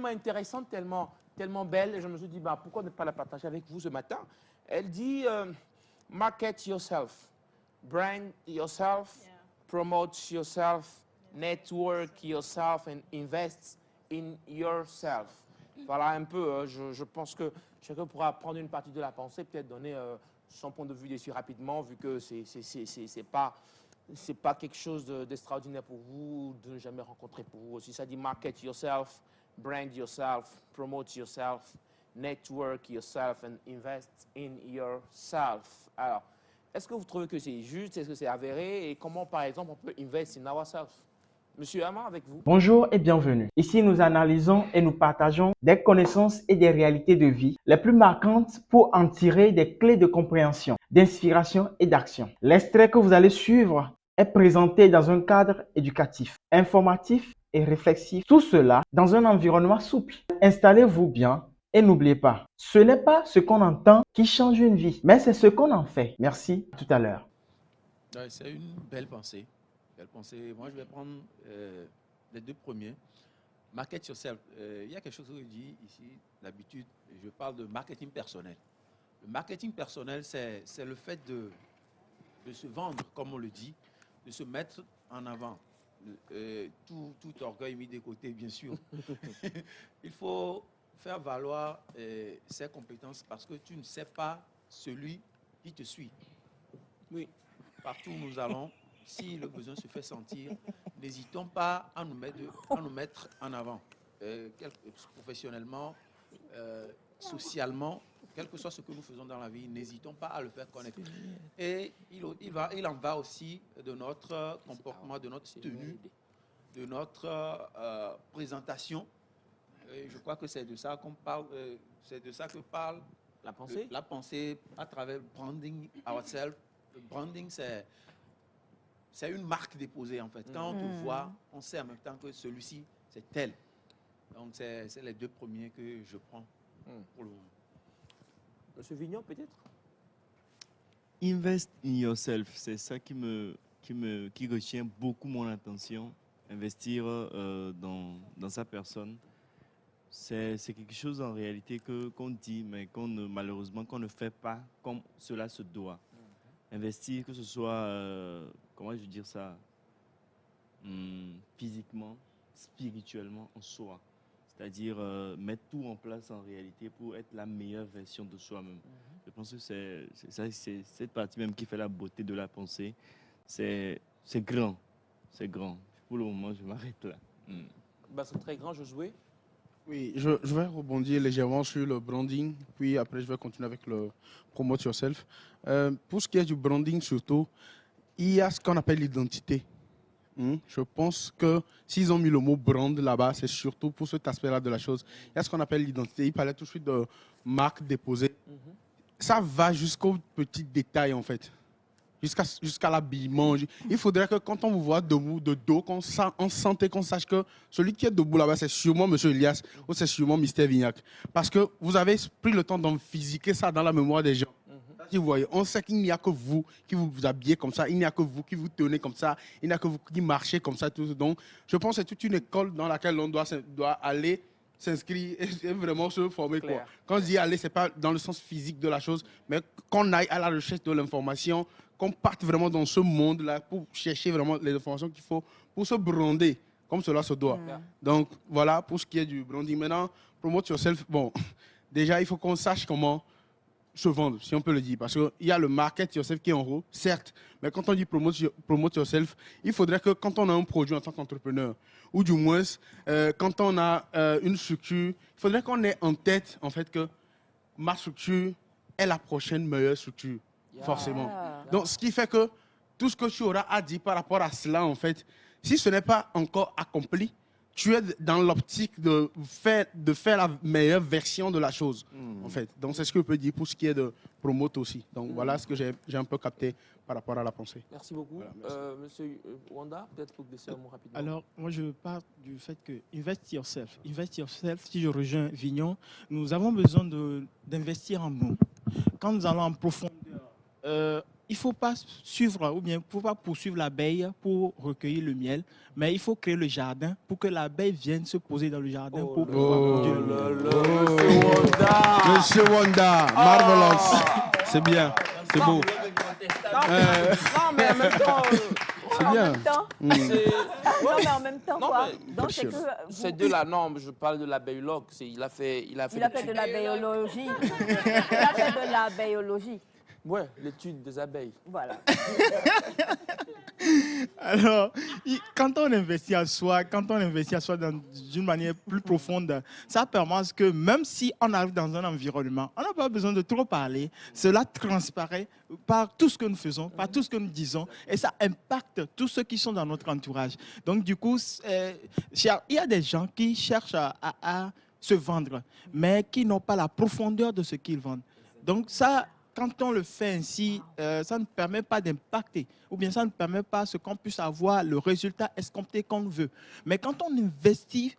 tellement intéressante, tellement belle. Et je me suis dit, bah, pourquoi ne pas la partager avec vous ce matin? Elle dit, market yourself, brand yourself, promote yourself, network yourself and invest in yourself. Voilà un peu, je pense que chacun pourra prendre une partie de la pensée, peut-être donner son point de vue dessus rapidement, vu que c'est pas quelque chose d'extraordinaire pour vous, de ne jamais rencontrer pour vous aussi. Ça dit market yourself, brand yourself, promote yourself, network yourself and invest in yourself. Alors, est-ce que vous trouvez que c'est juste? Est-ce que c'est avéré? Et comment, par exemple, on peut invest in ourselves? Monsieur Hamar, avec vous. Bonjour et bienvenue. Ici, nous analysons et nous partageons des connaissances et des réalités de vie les plus marquantes pour en tirer des clés de compréhension, d'inspiration et d'action. L'extrait que vous allez suivre est présenté dans un cadre éducatif, informatif et réflexif. Tout cela dans un environnement souple. Installez-vous bien et n'oubliez pas, ce n'est pas ce qu'on entend qui change une vie, mais c'est ce qu'on en fait. Merci, à tout à l'heure. Ouais, c'est une belle pensée. Belle pensée. Moi, je vais prendre les deux premiers. Market yourself. Il y a quelque chose que je dis ici, d'habitude, je parle de marketing personnel. Le marketing personnel, c'est le fait de se vendre, comme on le dit, de se mettre en avant. Tout orgueil mis de côté, bien sûr. Il faut faire valoir ses compétences parce que tu ne sais pas celui qui te suit. Oui. Partout où nous allons, si le besoin se fait sentir, n'hésitons pas à nous mettre en avant. Professionnellement, socialement, quel que soit ce que nous faisons dans la vie, n'hésitons pas à le faire connaître. Et il en va aussi de notre comportement, de notre tenue, de notre présentation. Et je crois que c'est de ça qu'on parle, c'est de ça que parle la pensée. La pensée à travers branding ourselves. Le branding, c'est une marque déposée en fait. Quand on te voit, on sait en même temps que celui-ci, c'est tel. Donc, c'est les deux premiers que je prends pour le moment. Monsieur Vignon, peut-être? Invest in yourself, c'est ça qui retient beaucoup mon attention. Investir dans sa personne, c'est quelque chose en réalité qu'on dit, mais malheureusement qu'on ne fait pas comme cela se doit. Investir, que ce soit, comment je veux dire ça, physiquement, spirituellement, en soi. C'est-à-dire mettre tout en place en réalité pour être la meilleure version de soi-même. Je pense que c'est cette partie même qui fait la beauté de la pensée. C'est grand. C'est grand. Pour le moment, je m'arrête là. Bah, c'est très grand, Josué. Oui, je vais rebondir légèrement sur le branding, puis après je vais continuer avec le promote yourself. Pour ce qui est du branding surtout, il y a ce qu'on appelle l'identité. Je pense que s'ils ont mis le mot brand là-bas, c'est surtout pour cet aspect-là de la chose. Il y a ce qu'on appelle l'identité. Il parlait tout de suite de marque déposée. Ça va jusqu'aux petits détails en fait. Jusqu'à l'habillement. Il faudrait que quand on vous voit debout, de dos, on sentait qu'on sache que celui qui est debout là-bas, c'est sûrement M. Elias ou c'est sûrement Mr. Vignac. Parce que vous avez pris le temps d'en physiquer ça dans la mémoire des gens. Vous voyez, on sait qu'il n'y a que vous qui vous habillez comme ça, il n'y a que vous qui vous tenez comme ça, il n'y a que vous qui marchez comme ça. Tout. Donc, je pense que c'est toute une école dans laquelle on doit aller s'inscrire et vraiment se former. Quoi. Quand je dis aller, ce n'est pas dans le sens physique de la chose, mais qu'on aille à la recherche de l'information, qu'on parte vraiment dans ce monde-là pour chercher vraiment les informations qu'il faut pour se brander comme cela se doit. Donc, voilà pour ce qui est du branding. Maintenant, promote yourself. Bon, déjà, il faut qu'on sache comment se vendre, si on peut le dire. Parce qu'il y a le market yourself qui est en haut, certes, mais quand on dit promote yourself, il faudrait que quand on a un produit en tant qu'entrepreneur, ou du moins, quand on a une structure, il faudrait qu'on ait en tête, en fait, que ma structure est la prochaine meilleure structure, forcément. Donc, ce qui fait que tout ce que tu auras à dire par rapport à cela, en fait, si ce n'est pas encore accompli, tu es dans l'optique de faire la meilleure version de la chose, en fait. Donc, c'est ce que je peux dire pour ce qui est de promote aussi. Donc, voilà ce que j'ai un peu capté par rapport à la pensée. Merci beaucoup. Voilà, merci. Monsieur Wanda, peut-être pour glisser un mot rapidement. Alors, moi, je parle du fait que invest yourself. Invest yourself, si je rejoins Vignon, nous avons besoin d'investir en nous. Quand nous allons en profondeur, il il faut pas suivre ou bien faut pas poursuivre l'abeille pour recueillir le miel, mais il faut créer le jardin pour que l'abeille vienne se poser dans le jardin pour pouvoir produire le miel. Monsieur Wanda, marvelous. C'est bien, c'est beau. Non, mais en même temps... C'est bien. Non, mais en même temps, Non, quoi. mais- Donc, c'est que C'est de la norme, je parle de l'abeilologue. Il a fait il a fait de la biologie. Il a fait de la biologie. Ouais, l'étude des abeilles. Voilà. Alors, quand on investit à soi, d'une manière plus profonde, ça permet à ce que même si on arrive dans un environnement, on n'a pas besoin de trop parler. Cela transparaît par tout ce que nous faisons, par tout ce que nous disons, et ça impacte tous ceux qui sont dans notre entourage. Donc, du coup, il y a des gens qui cherchent à se vendre, mais qui n'ont pas la profondeur de ce qu'ils vendent. Donc, ça, quand on le fait ainsi, ça ne permet pas d'impacter, ou bien ça ne permet pas à ce qu'on puisse avoir le résultat escompté qu'on veut. Mais quand on investit,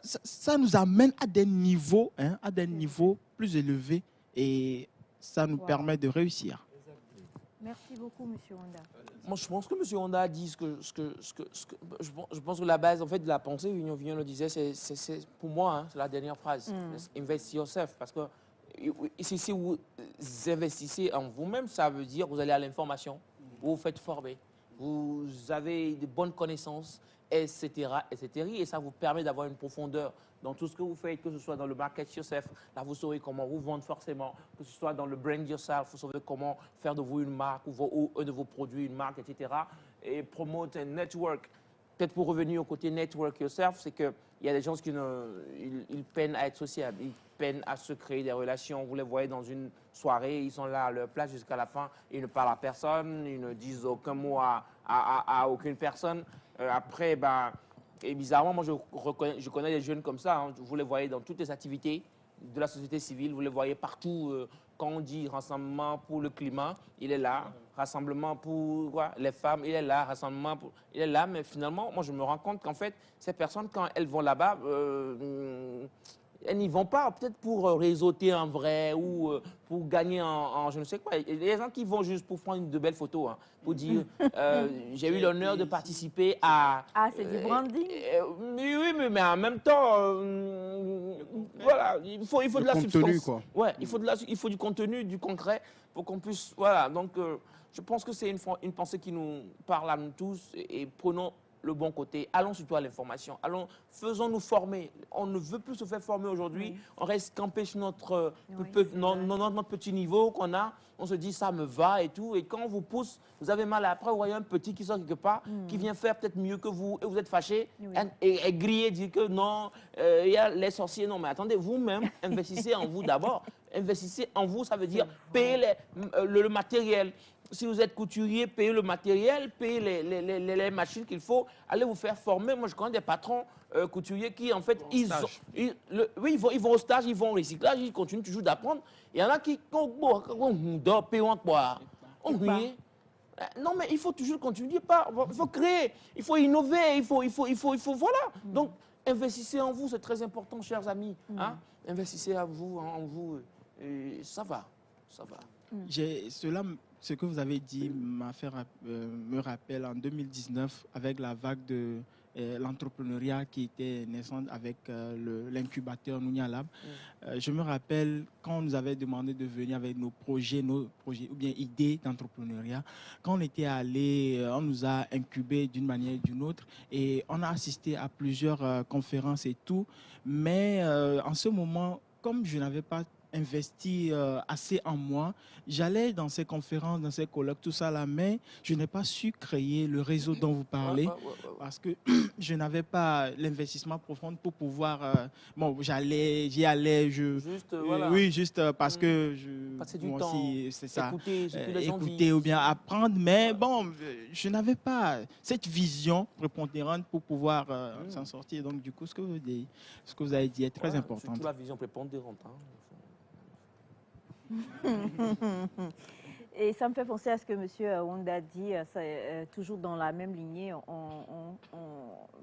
ça nous amène à des niveaux, plus élevés, et ça nous permet de réussir. Merci beaucoup, monsieur Wanda. Moi, je pense que M. Honda a dit je pense que la base, en fait, de la pensée, Vignon le disait, c'est pour moi, hein, c'est la dernière phrase. Invest yourself. Parce que si vous investissez en vous-même, ça veut dire que vous allez à l'information, vous vous faites former, vous avez de bonnes connaissances, etc., etc. Et ça vous permet d'avoir une profondeur dans tout ce que vous faites, que ce soit dans le market yourself, là vous saurez comment vous vendre forcément, que ce soit dans le brand yourself, vous saurez comment faire de vous une marque ou un de vos produits une marque, etc. Et promote un network. Peut-être pour revenir au côté network yourself, c'est qu'il y a des gens qui ils peinent à être sociables, ils peinent à se créer des relations. Vous les voyez dans une soirée, ils sont là à leur place jusqu'à la fin, ils ne parlent à personne, ils ne disent aucun mot à aucune personne. Après, et bizarrement, moi, je connais des jeunes comme ça. Hein. Vous les voyez dans toutes les activités de la société civile. Vous les voyez partout. Quand on dit rassemblement pour le climat, il est là. Rassemblement pour quoi, les femmes, il est là. Rassemblement pour... il est là. Mais finalement, moi, je me rends compte qu'en fait, ces personnes, quand elles vont là-bas, elles n'y vont pas peut-être pour réseauter en vrai ou pour gagner en je ne sais quoi. Il y a des gens qui vont juste pour prendre de belles photos, hein, pour dire j'ai eu l'honneur de participer à... Ah, c'est du branding. Oui, mais en même temps, voilà, il faut de la contenu, substance. quoi. Ouais, il faut du contenu, du concret pour qu'on puisse... Voilà, donc je pense que c'est une pensée qui nous parle à nous tous et prenons le bon côté. Allons surtout à l'information. Allons, faisons-nous former. On ne veut plus se faire former aujourd'hui. On reste campé sur notre petit niveau qu'on a. On se dit ça me va et tout. Et quand on vous pousse, vous avez mal après. Vous voyez un petit qui sort quelque part, qui vient faire peut-être mieux que vous et vous êtes fâché et grillé, dit que non, il y a les sorciers. Non, mais attendez, vous-même, investissez en vous d'abord. Investissez en vous, ça veut dire payer le matériel. Si vous êtes couturier, payez le matériel, payez les machines qu'il faut, allez vous faire former. Moi, je connais des patrons couturiers qui, en fait, ils vont au stage, ils vont au recyclage, ils continuent toujours d'apprendre. Il y en a qui, non, mais il faut toujours continuer, il faut créer, il faut innover, il faut voilà. Donc, investissez en vous, c'est très important, chers amis. Hein? Investissez en vous, et ça va, ça va. Ce que vous avez dit m'a fait me rappelle en 2019 avec la vague de l'entrepreneuriat qui était naissante avec l'incubateur Nounia Lab. Je me rappelle quand on nous avait demandé de venir avec nos projets ou bien idées d'entrepreneuriat. Quand on était allé, on nous a incubés d'une manière ou d'une autre et on a assisté à plusieurs conférences et tout. Mais en ce moment, comme je n'avais pas investi assez en moi. J'allais dans ces conférences, dans ces colloques, tout ça là, mais je n'ai pas su créer le réseau dont vous parlez parce que je n'avais pas l'investissement profond pour pouvoir... j'y allais, juste, voilà. Oui, juste parce que passer du moi temps, aussi, c'est ça. Écouter ou bien apprendre, mais bon, je n'avais pas cette vision prépondérante pour pouvoir s'en sortir. Donc, du coup, ce que vous avez dit est très important. Surtout la vision prépondérante. Hein. Et ça me fait penser à ce que M. Wanda dit, toujours dans la même lignée,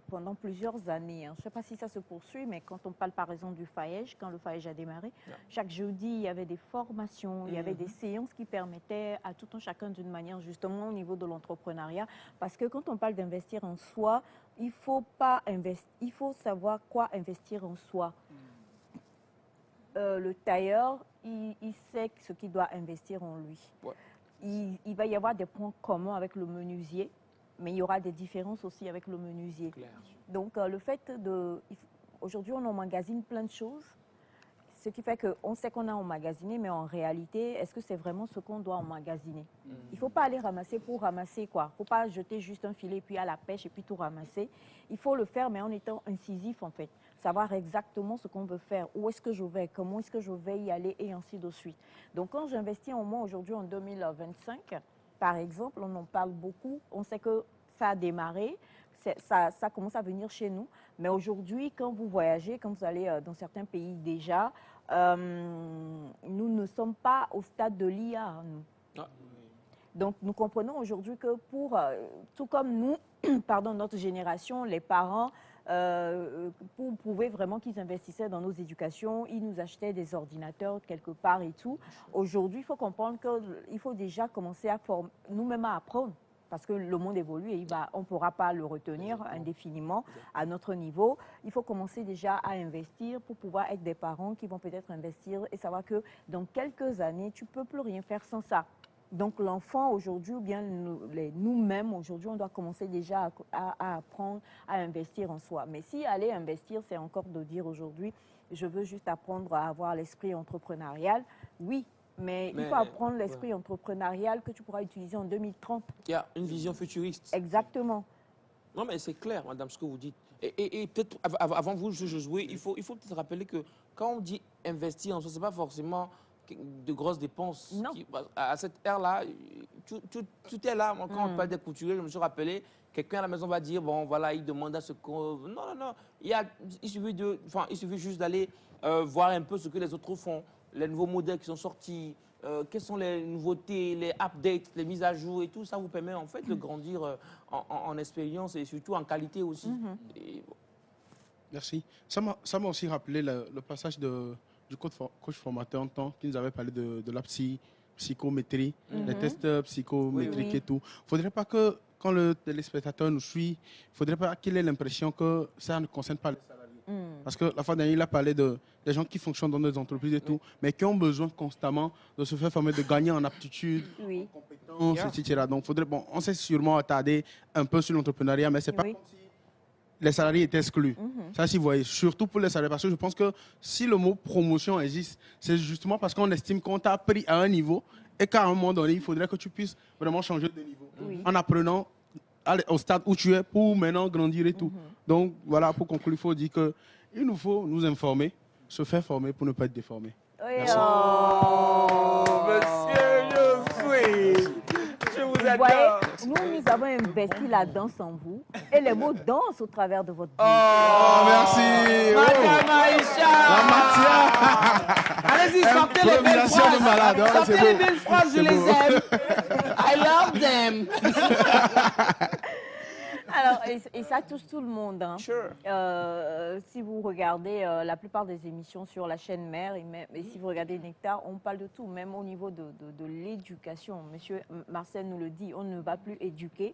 pendant plusieurs années. Hein. Je ne sais pas si ça se poursuit, mais quand on parle par exemple du FAEJ, quand le FAEJ a démarré, chaque jeudi, il y avait des formations, il y avait des séances qui permettaient à tout un chacun d'une manière, justement au niveau de l'entrepreneuriat. Parce que quand on parle d'investir en soi, il faut savoir quoi investir en soi. Le tailleur, il sait ce qu'il doit investir en lui. Ouais. Il va y avoir des points communs avec le menuisier, mais il y aura des différences aussi avec le menuisier. Claire. Donc, le fait de... Aujourd'hui, on emmagasine plein de choses, ce qui fait qu'on sait qu'on a emmagasiné, mais en réalité, est-ce que c'est vraiment ce qu'on doit emmagasiner? Il ne faut pas aller ramasser pour ramasser, quoi. Il ne faut pas jeter juste un filet, puis à la pêche, et puis tout ramasser. Il faut le faire, mais en étant incisif, en fait. Savoir exactement ce qu'on veut faire, où est-ce que je vais, comment est-ce que je vais y aller, et ainsi de suite. Donc, quand j'investis en moi aujourd'hui, en 2025, par exemple, on en parle beaucoup, on sait que ça a démarré, ça commence à venir chez nous. Mais aujourd'hui, quand vous voyagez, quand vous allez dans certains pays déjà, nous ne sommes pas au stade de l'IA. Donc, nous comprenons aujourd'hui que tout comme nous, pardon, notre génération, les parents, pour prouver vraiment qu'ils investissaient dans nos éducations, ils nous achetaient des ordinateurs quelque part et tout. Aujourd'hui, il faut comprendre qu'il faut déjà commencer à nous-mêmes à apprendre. Parce que le monde évolue et on ne pourra pas le retenir indéfiniment à notre niveau. Il faut commencer déjà à investir pour pouvoir être des parents qui vont peut-être investir et savoir que dans quelques années, tu ne peux plus rien faire sans ça. Donc l'enfant aujourd'hui, ou bien nous-mêmes aujourd'hui, on doit commencer déjà à apprendre à investir en soi. Mais si aller investir, c'est encore de dire aujourd'hui, je veux juste apprendre à avoir l'esprit entrepreneurial, oui. Mais il faut apprendre l'esprit entrepreneurial que tu pourras utiliser en 2030. Il y a une vision futuriste. Exactement. Non, mais c'est clair, madame, ce que vous dites. Et peut-être, avant vous, je jouer, il faut peut-être rappeler que quand on dit investir en soi, ce n'est pas forcément de grosses dépenses. Non. À cette ère-là, tout est là. Moi, quand on parle des couturiers, je me suis rappelé, quelqu'un à la maison va dire, bon, voilà, il demande à ce qu'on... Non. Il suffit juste d'aller voir un peu ce que les autres font. Les nouveaux modèles qui sont sortis, quelles sont les nouveautés, les updates, les mises à jour et tout, ça vous permet en fait de grandir en expérience et surtout en qualité aussi. Et bon. Merci. Ça m'a aussi rappelé le passage du coach formateur en temps qui nous avait parlé de la psychométrie, les tests psychométriques et tout. Il ne faudrait pas que, quand le téléspectateur nous suit, il ne faudrait pas qu'il ait l'impression que ça ne concerne pas les salariés. Parce que la fois dernière, il a parlé des gens qui fonctionnent dans des entreprises et tout, mais qui ont besoin constamment de se faire former, de gagner en aptitude, en compétences, etc. Donc, on s'est sûrement attardé un peu sur l'entrepreneuriat, mais ce n'est pas comme si les salariés étaient exclus. Ça, si vous voyez, surtout pour les salariés, parce que je pense que si le mot promotion existe, c'est justement parce qu'on estime qu'on t'a pris à un niveau et qu'à un moment donné, il faudrait que tu puisses vraiment changer de niveau en apprenant au stade où tu es pour maintenant grandir et tout. Donc, voilà, pour conclure, il faut dire qu'il nous faut nous informer, se faire former pour ne pas être déformé. Monsieur Josué, je vous adore. Voyez, nous avons investi la danse en vous et les mots dansent au travers de votre vie. Oh, merci. Madame Aïcha. Allez-y, sortez les belles phrases. Sortez les belles phrases, je les aime. I love them. Alors, et ça touche tout le monde. Hein. Sure. Si vous regardez la plupart des émissions sur la chaîne mère, et si vous regardez Nectar, on parle de tout, même au niveau de l'éducation. Monsieur Marcel nous le dit, on ne va plus éduquer.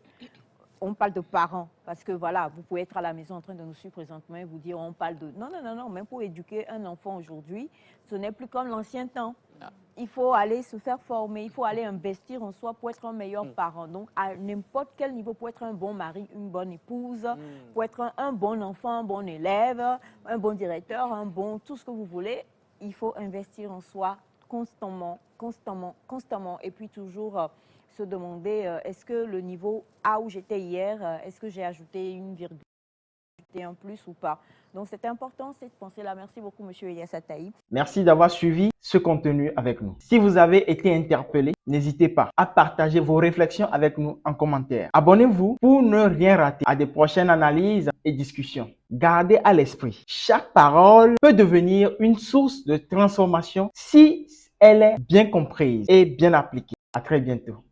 On parle de parents, parce que voilà, vous pouvez être à la maison en train de nous suivre présentement et vous dire on parle de... Non, même pour éduquer un enfant aujourd'hui, ce n'est plus comme l'ancien temps. Il faut aller se faire former, il faut aller investir en soi pour être un meilleur parent. Donc, à n'importe quel niveau, pour être un bon mari, une bonne épouse, pour être un bon enfant, un bon élève, un bon directeur, tout ce que vous voulez, il faut investir en soi constamment. Et puis toujours se demander, est-ce que le niveau A où j'étais hier, est-ce que j'ai ajouté une virgule, un plus ou pas? Donc, c'est important cette pensée-là. Merci beaucoup, monsieur Elias Ataï. Merci d'avoir suivi ce contenu avec nous. Si vous avez été interpellé, n'hésitez pas à partager vos réflexions avec nous en commentaire. Abonnez-vous pour ne rien rater à des prochaines analyses et discussions. Gardez à l'esprit, chaque parole peut devenir une source de transformation si elle est bien comprise et bien appliquée. À très bientôt.